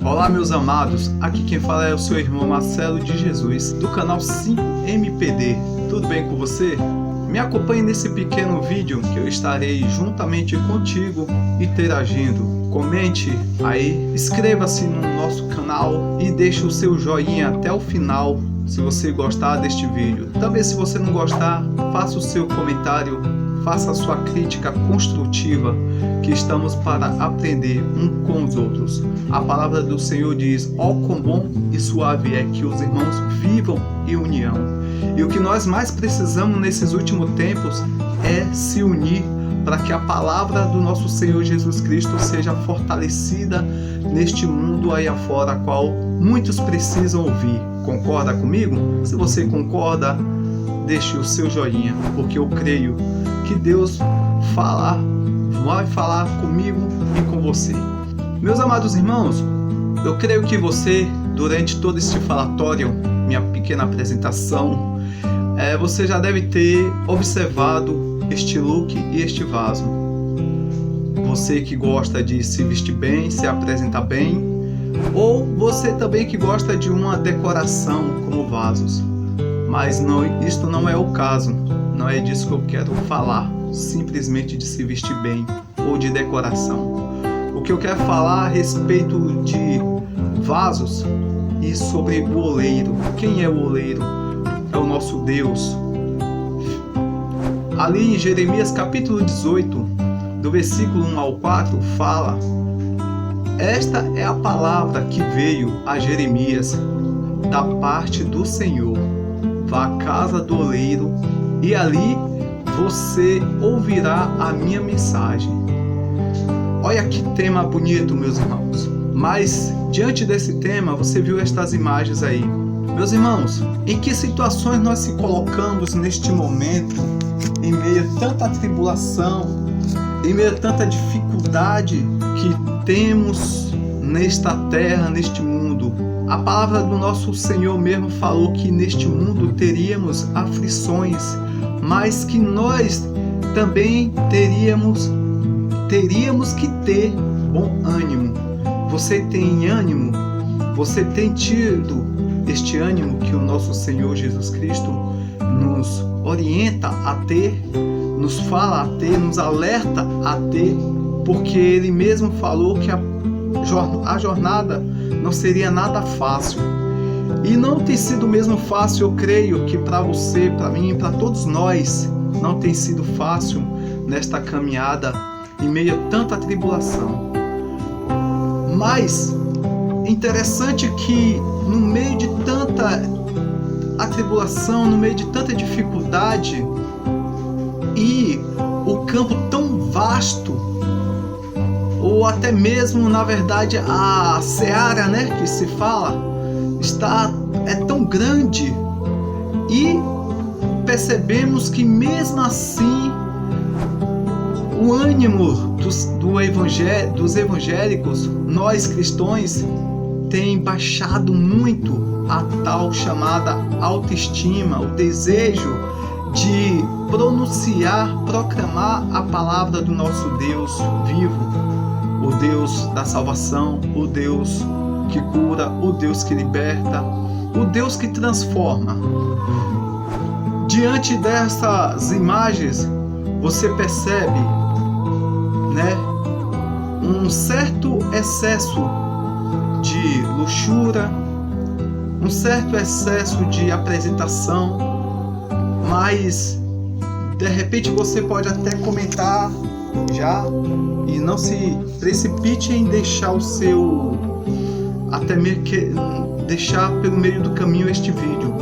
Olá meus amados, aqui quem fala é o seu irmão Marcelo de Jesus, do canal 5MPD. Tudo bem com você? Me acompanhe nesse pequeno vídeo que eu estarei juntamente contigo interagindo. Comente aí, inscreva-se no nosso canal e deixe o seu joinha até o final se você gostar deste vídeo. Também se você não gostar, faça o seu comentário, faça a sua crítica construtiva, que estamos para aprender um com os outros. A palavra do Senhor diz: ó quão bom e suave é que os irmãos vivam em união. E o que nós mais precisamos nesses últimos tempos é se unir para que a palavra do nosso Senhor Jesus Cristo seja fortalecida neste mundo aí afora, a qual muitos precisam ouvir. Concorda comigo? Se você concorda, deixe o seu joinha, porque eu creio que Deus vai falar comigo e com você. Meus amados irmãos, eu creio que você, durante todo este falatório, minha pequena apresentação, você já deve ter observado este look e este vaso. Você que gosta de se vestir bem, se apresentar bem, ou você também que gosta de uma decoração como vasos. Mas isto não é o caso, não é disso que eu quero falar, simplesmente de se vestir bem ou de decoração. O que eu quero falar a respeito de vasos e sobre o oleiro. Quem é o oleiro? É o nosso Deus. Ali em Jeremias capítulo 18, do versículo 1 ao 4, fala: esta é a palavra que veio a Jeremias da parte do Senhor. Vá à casa do oleiro e ali você ouvirá a minha mensagem. Olha que tema bonito, meus irmãos. Mas diante desse tema, você viu estas imagens aí. Meus irmãos, em que situações nós se colocamos neste momento, em meio a tanta tribulação, em meio a tanta dificuldade que temos nesta terra, neste mundo? A palavra do nosso Senhor mesmo falou que neste mundo teríamos aflições, mas que nós também teríamos que ter bom ânimo. Você tem ânimo? Você tem tido este ânimo que o nosso Senhor Jesus Cristo nos orienta a ter, nos fala a ter, nos alerta a ter, porque Ele mesmo falou que a jornada não seria nada fácil. E não tem sido mesmo fácil, eu creio que para você, para mim, para todos nós, não tem sido fácil nesta caminhada em meio a tanta tribulação. Mas interessante que no meio de tanta atribulação, no meio de tanta dificuldade e o campo tão vasto, ou até mesmo, na verdade, a seara, que se fala, é tão grande, e percebemos que mesmo assim o ânimo dos evangélicos, nós cristãos, tem baixado muito a tal chamada autoestima, o desejo de proclamar a palavra do nosso Deus vivo, o Deus da salvação, o Deus que cura, o Deus que liberta, o Deus que transforma. Diante dessas imagens, você percebe, um certo excesso de luxúria, um certo excesso de apresentação, mas de repente você pode até comentar já, e não se precipite em deixar até mesmo deixar pelo meio do caminho este vídeo.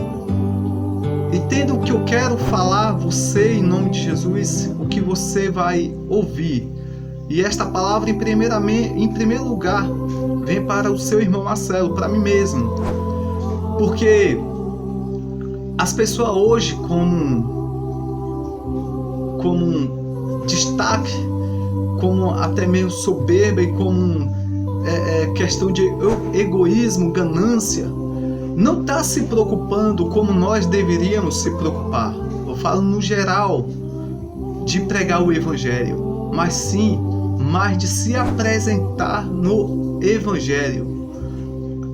Entenda o que eu quero falar, você, em nome de Jesus, o que você vai ouvir. E esta palavra, em primeiro lugar, vem para o seu irmão Marcelo, para mim mesmo. Porque as pessoas hoje, como um destaque, como até mesmo soberba e como questão de egoísmo, ganância, não está se preocupando como nós deveríamos se preocupar. Eu falo no geral de pregar o Evangelho, mas sim de se apresentar no Evangelho.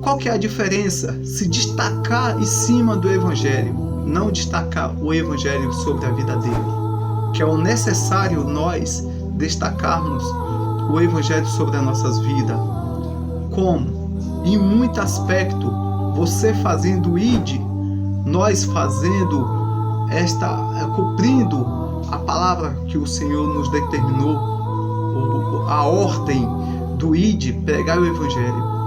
Qual que é a diferença? Se destacar em cima do Evangelho, não destacar o Evangelho sobre a vida dele. Que é o necessário nós destacarmos o Evangelho sobre as nossas vidas. Como? Em muito aspecto, você fazendo id, nós fazendo cumprindo a palavra que o Senhor nos determinou, a ordem do id, pregar o Evangelho.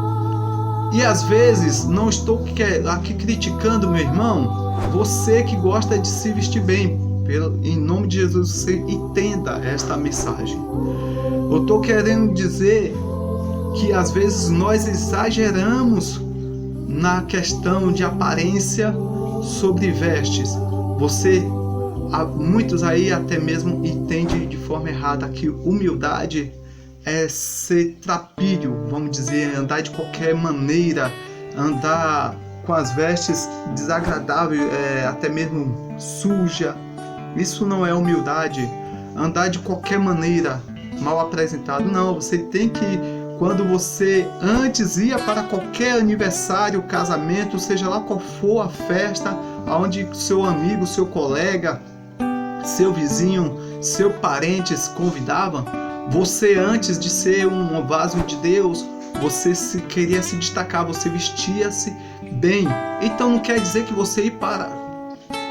E às vezes, não estou aqui criticando meu irmão, você que gosta de se vestir bem, em nome de Jesus, você entenda esta mensagem. Eu estou querendo dizer que às vezes nós exageramos na questão de aparência sobre vestes. Muitos aí até mesmo entendem de forma errada que humildade é ser trapilho, vamos dizer, andar de qualquer maneira, andar com as vestes desagradáveis, até mesmo suja. Isso não é humildade. Andar de qualquer maneira, mal apresentado. Não, você tem que, quando você antes ia para qualquer aniversário, casamento, seja lá qual for a festa, onde seu amigo, seu colega, seu vizinho, seu parente convidava, você antes de ser um vaso de Deus, você queria se destacar, você vestia-se bem. Então não quer dizer que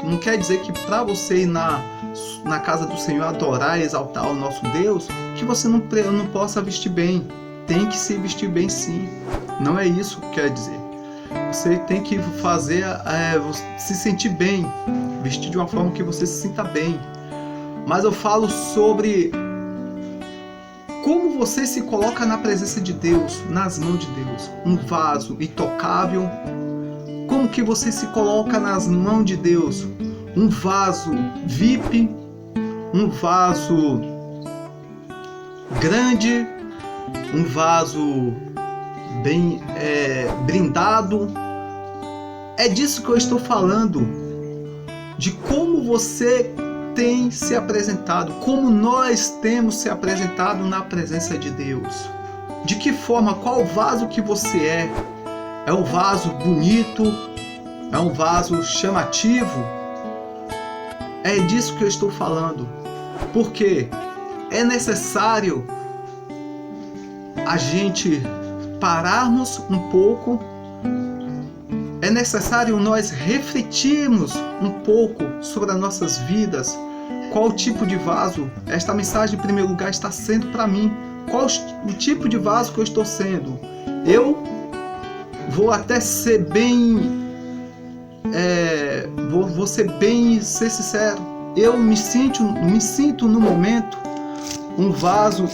não quer dizer que para você ir na casa do Senhor adorar, exaltar o nosso Deus, que você não possa vestir bem. Tem que se vestir bem, sim. Não é isso que quer dizer. Você tem que fazer se sentir bem, vestir de uma forma que você se sinta bem. Mas eu falo sobre como você se coloca na presença de Deus, nas mãos de Deus. Um vaso intocável. Como que você se coloca nas mãos de Deus? Um vaso VIP, um vaso grande, um vaso bem brindado. É disso que eu estou falando, de como você tem se apresentado, como nós temos se apresentado na presença de Deus. De que forma, qual vaso que você é? É um vaso bonito? É um vaso chamativo? É disso que eu estou falando. Porque é necessário a gente pararmos um pouco. É necessário nós refletirmos um pouco sobre as nossas vidas. Qual tipo de vaso esta mensagem, em primeiro lugar, está sendo para mim? Qual o tipo de vaso que eu estou sendo? Eu vou até ser bem... vou ser sincero. Eu me sinto no momento um vaso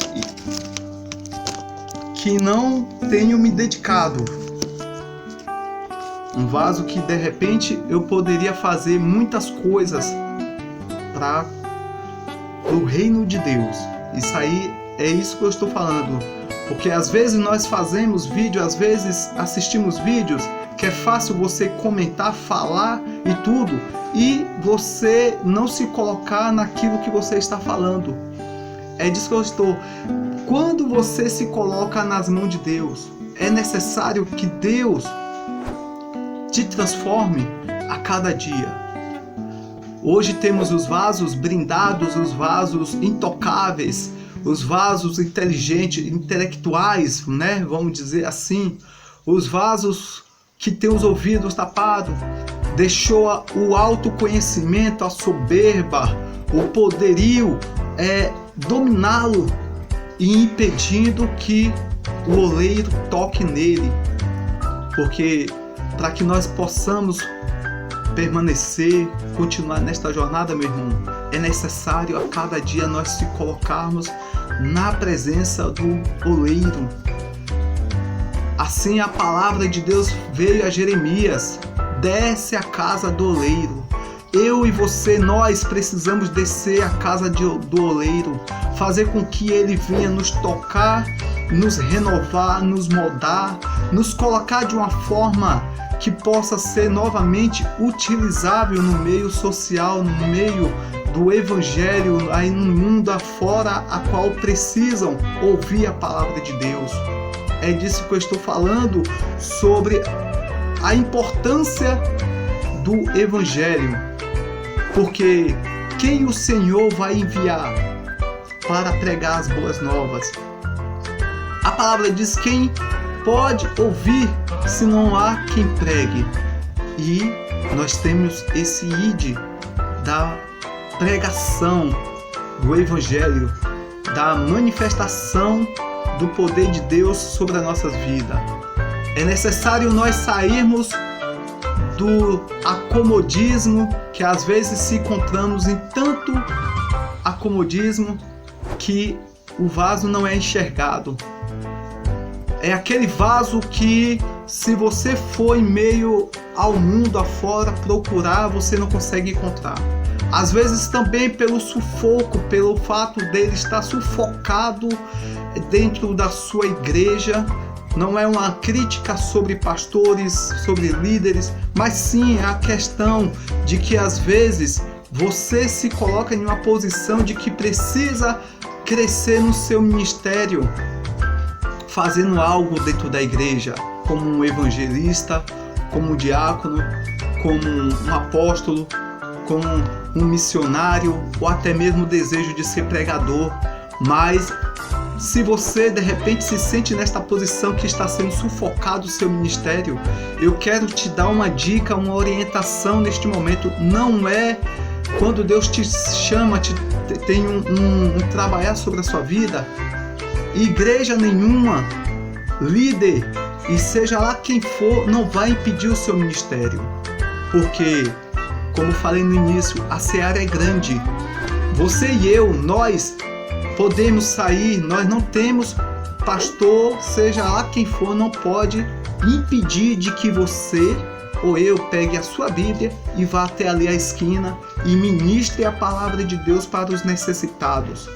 que não tenho me dedicado. Um vaso que de repente eu poderia fazer muitas coisas para o reino de Deus. Isso aí é isso que eu estou falando. Porque às vezes nós fazemos vídeo, às vezes assistimos vídeos que é fácil você comentar, falar e tudo, e você não se colocar naquilo que você está falando. É disso que eu estou. Quando você se coloca nas mãos de Deus, é necessário que Deus te transforme a cada dia. Hoje temos os vasos brindados, os vasos intocáveis, os vasos inteligentes, intelectuais, né? Vamos dizer assim. Os vasos que tem os ouvidos tapados, deixou o autoconhecimento, a soberba, o poderio dominá-lo e impedindo que o oleiro toque nele. Porque para que nós possamos permanecer, continuar nesta jornada, meu irmão, é necessário a cada dia nós se colocarmos na presença do oleiro. Assim a palavra de Deus veio a Jeremias: desce à casa do oleiro. Eu e você, nós precisamos descer à casa do oleiro, fazer com que ele venha nos tocar, nos renovar, nos moldar, nos colocar de uma forma que possa ser novamente utilizável no meio social, no meio do evangelho, aí no mundo afora, a qual precisam ouvir a palavra de Deus. é disso que eu estou falando, sobre a importância do Evangelho. Porque quem o Senhor vai enviar para pregar as boas novas? A palavra diz: quem pode ouvir se não há quem pregue? E nós temos esse ide da pregação do Evangelho, da manifestação do poder de Deus sobre as nossas vidas. É necessário nós sairmos do acomodismo, que às vezes se encontramos em tanto acomodismo que o vaso não é enxergado. É aquele vaso que, se você for em meio ao mundo afora procurar, você não consegue encontrar. Às vezes também pelo sufoco, pelo fato dele estar sufocado dentro da sua igreja. Não é uma crítica sobre pastores, sobre líderes, mas sim a questão de que às vezes você se coloca em uma posição de que precisa crescer no seu ministério, fazendo algo dentro da igreja, como um evangelista, como um diácono, como um apóstolo, como um missionário, ou até mesmo o desejo de ser pregador. Mas se você de repente se sente nesta posição que está sendo sufocado o seu ministério, eu quero te dar uma dica, uma orientação neste momento. Não é quando Deus te chama, tem um trabalhar sobre a sua vida, igreja nenhuma, líder, e seja lá quem for, não vai impedir o seu ministério. Porque, como falei no início, a seara é grande. Você e eu, nós podemos sair, nós não temos pastor, seja lá quem for, não pode impedir de que você ou eu pegue a sua Bíblia e vá até ali à esquina e ministre a palavra de Deus para os necessitados.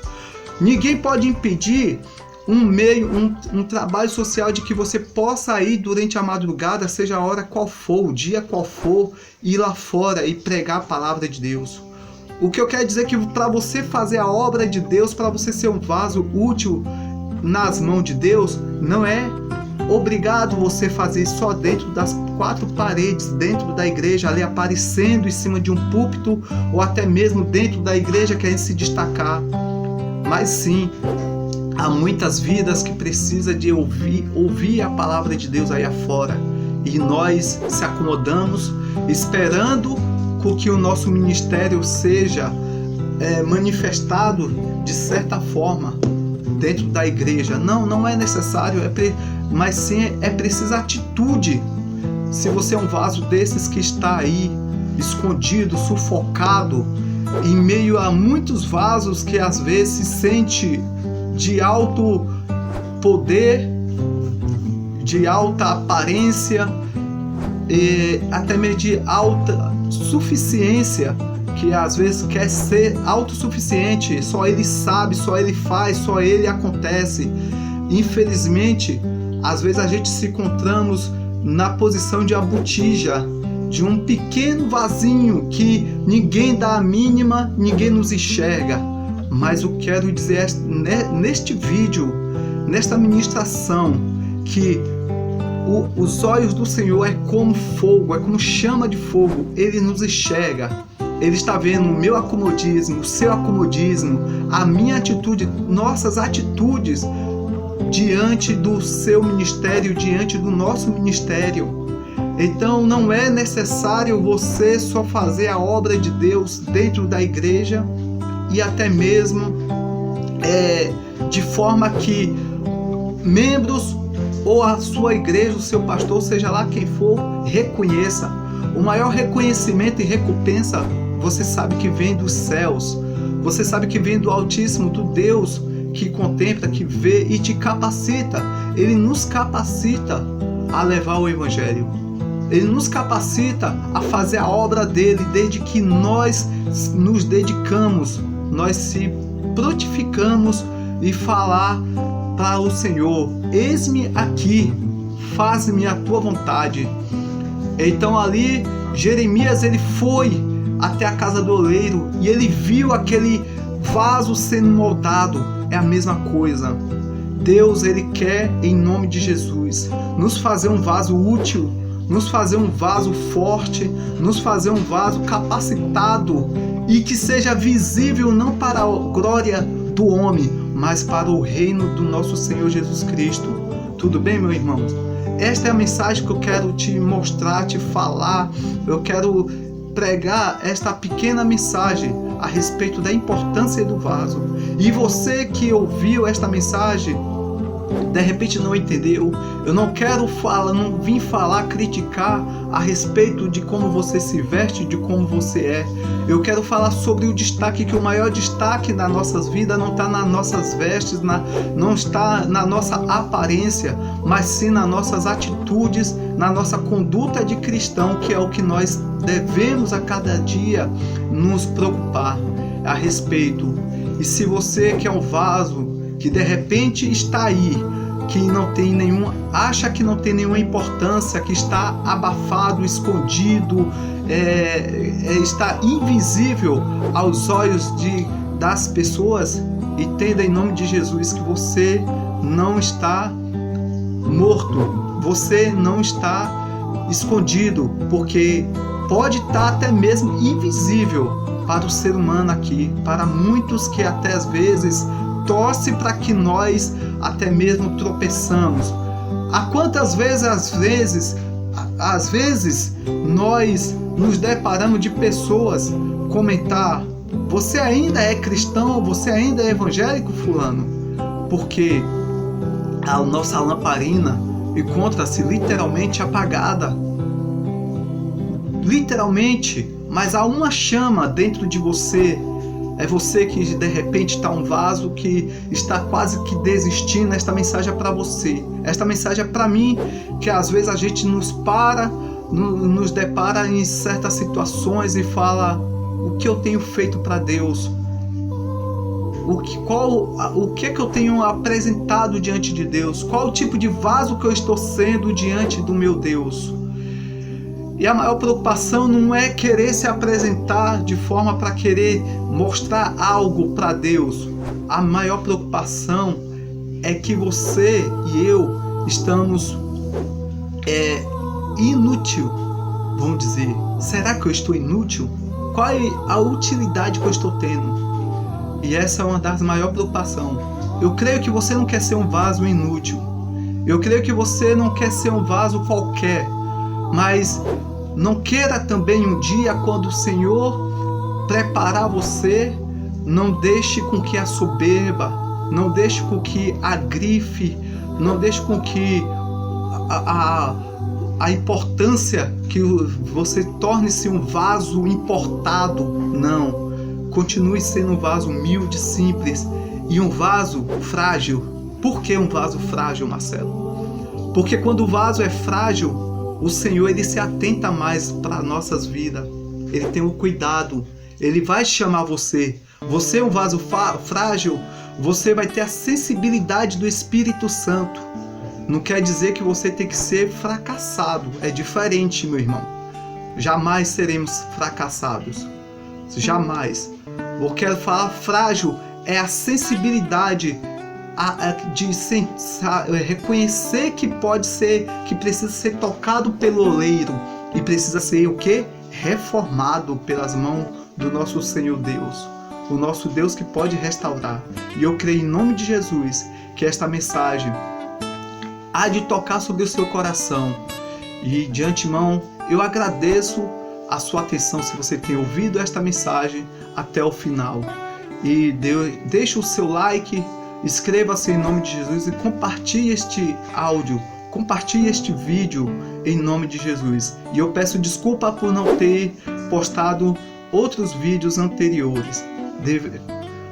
Ninguém pode impedir um trabalho social de que você possa ir durante a madrugada, seja a hora qual for, o dia qual for, ir lá fora e pregar a palavra de Deus. O que eu quero dizer é que para você fazer a obra de Deus, para você ser um vaso útil nas mãos de Deus, não é obrigado você fazer só dentro das quatro paredes, dentro da igreja, ali aparecendo em cima de um púlpito, ou até mesmo dentro da igreja querendo se destacar. Mas sim, há muitas vidas que precisam de ouvir a palavra de Deus aí afora. E nós se acomodamos, esperando que o nosso ministério seja manifestado de certa forma dentro da igreja. Não é necessário, mas sim é preciso atitude. Se você é um vaso desses que está aí, escondido, sufocado, em meio a muitos vasos que às vezes se sente de alto poder, de alta aparência, e até mesmo de alta suficiência, que às vezes quer ser autossuficiente, só ele sabe, só ele faz, só ele acontece. Infelizmente, às vezes a gente se encontramos na posição de uma botija, de um pequeno vasinho que ninguém dá a mínima, ninguém nos enxerga. Mas eu quero dizer neste vídeo, nesta ministração, que os olhos do Senhor é como fogo, é como chama de fogo. Ele nos enxerga. Ele está vendo o meu acomodismo, o seu acomodismo, a minha atitude, nossas atitudes diante do seu ministério, diante do nosso ministério. Então não é necessário você só fazer a obra de Deus dentro da igreja, e até mesmo de forma que membros ou a sua igreja, o seu pastor, seja lá quem for, reconheça. O maior reconhecimento e recompensa, você sabe que vem dos céus, você sabe que vem do Altíssimo, do Deus que contempla, que vê e te capacita. Ele nos capacita a levar o Evangelho. Ele nos capacita a fazer a obra dele, desde que nós nos dedicamos, nós se prontificamos e falar para o Senhor: eis-me aqui, faz-me a tua vontade. Então ali Jeremias, ele foi até a casa do oleiro e ele viu aquele vaso sendo moldado. É a mesma coisa. Deus, Ele quer, em nome de Jesus, nos fazer um vaso útil, nos fazer um vaso forte, nos fazer um vaso capacitado e que seja visível não para a glória do homem, mas para o reino do nosso Senhor Jesus Cristo. Tudo bem, meu irmão? Esta é a mensagem que eu quero te mostrar, te falar. Eu quero pregar esta pequena mensagem a respeito da importância do vaso. E você que ouviu esta mensagem, de repente não entendeu, eu não quero falar, não vim falar, criticar a respeito de como você se veste, de como você é. Eu quero falar sobre o destaque, que o maior destaque nas nossas vidas não está nas nossas vestes, não está na nossa aparência, mas sim nas nossas atitudes, na nossa conduta de cristão, que é o que nós devemos a cada dia nos preocupar a respeito. E se você que é um vaso, que de repente está aí, que não tem acha que não tem nenhuma importância, que está abafado, escondido, está invisível aos olhos das pessoas, entenda em nome de Jesus que você não está morto, você não está escondido, porque pode estar até mesmo invisível para o ser humano aqui, para muitos que até às vezes torce para que nós até mesmo tropeçamos. Há quantas vezes, às vezes nós nos deparamos de pessoas comentar: você ainda é cristão, você ainda é evangélico, fulano? Porque a nossa lamparina encontra-se literalmente apagada. Literalmente, mas há uma chama dentro de você. É você que de repente está um vaso que está quase que desistindo. Esta mensagem é para você. Esta mensagem é para mim, que às vezes a gente nos depara em certas situações e fala: o que eu tenho feito para Deus? O que eu tenho apresentado diante de Deus? Qual o tipo de vaso que eu estou sendo diante do meu Deus? E a maior preocupação não é querer se apresentar de forma para querer mostrar algo para Deus. A maior preocupação é que você e eu estamos inútil, vamos dizer. Será que eu estou inútil? Qual é a utilidade que eu estou tendo? E essa é uma das maiores preocupações. Eu creio que você não quer ser um vaso inútil. Eu creio que você não quer ser um vaso qualquer. Mas não queira também um dia, quando o Senhor preparar você, não deixe com que a soberba, não deixe com que a grife, não deixe com que a importância que você torne-se um vaso importado. Não, continue sendo um vaso humilde, simples e um vaso frágil. Por que um vaso frágil, Marcelo? Porque quando o vaso é frágil, o Senhor, Ele se atenta mais para nossas vidas. Ele tem o cuidado. Ele vai chamar você. Você é um vaso frágil, você vai ter a sensibilidade do Espírito Santo. Não quer dizer que você tem que ser fracassado. É diferente, meu irmão. Jamais seremos fracassados. Jamais. Eu quero falar frágil, é a sensibilidade de reconhecer que pode ser, que precisa ser tocado pelo oleiro e precisa ser o quê? Reformado pelas mãos do nosso Senhor Deus, o nosso Deus que pode restaurar. E eu creio em nome de Jesus que esta mensagem há de tocar sobre o seu coração. E de antemão eu agradeço a sua atenção se você tem ouvido esta mensagem até o final. E deixe o seu like, inscreva-se em nome de Jesus e compartilhe este áudio, compartilhe este vídeo em nome de Jesus. E eu peço desculpa por não ter postado outros vídeos anteriores.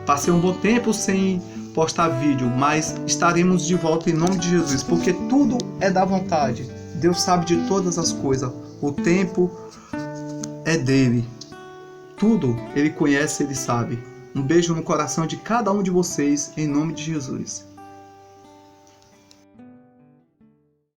Passei um bom tempo sem postar vídeo, mas estaremos de volta em nome de Jesus, porque tudo é da vontade. Deus sabe de todas as coisas. O tempo é dele. Tudo Ele conhece, Ele sabe. Um beijo no coração de cada um de vocês, em nome de Jesus.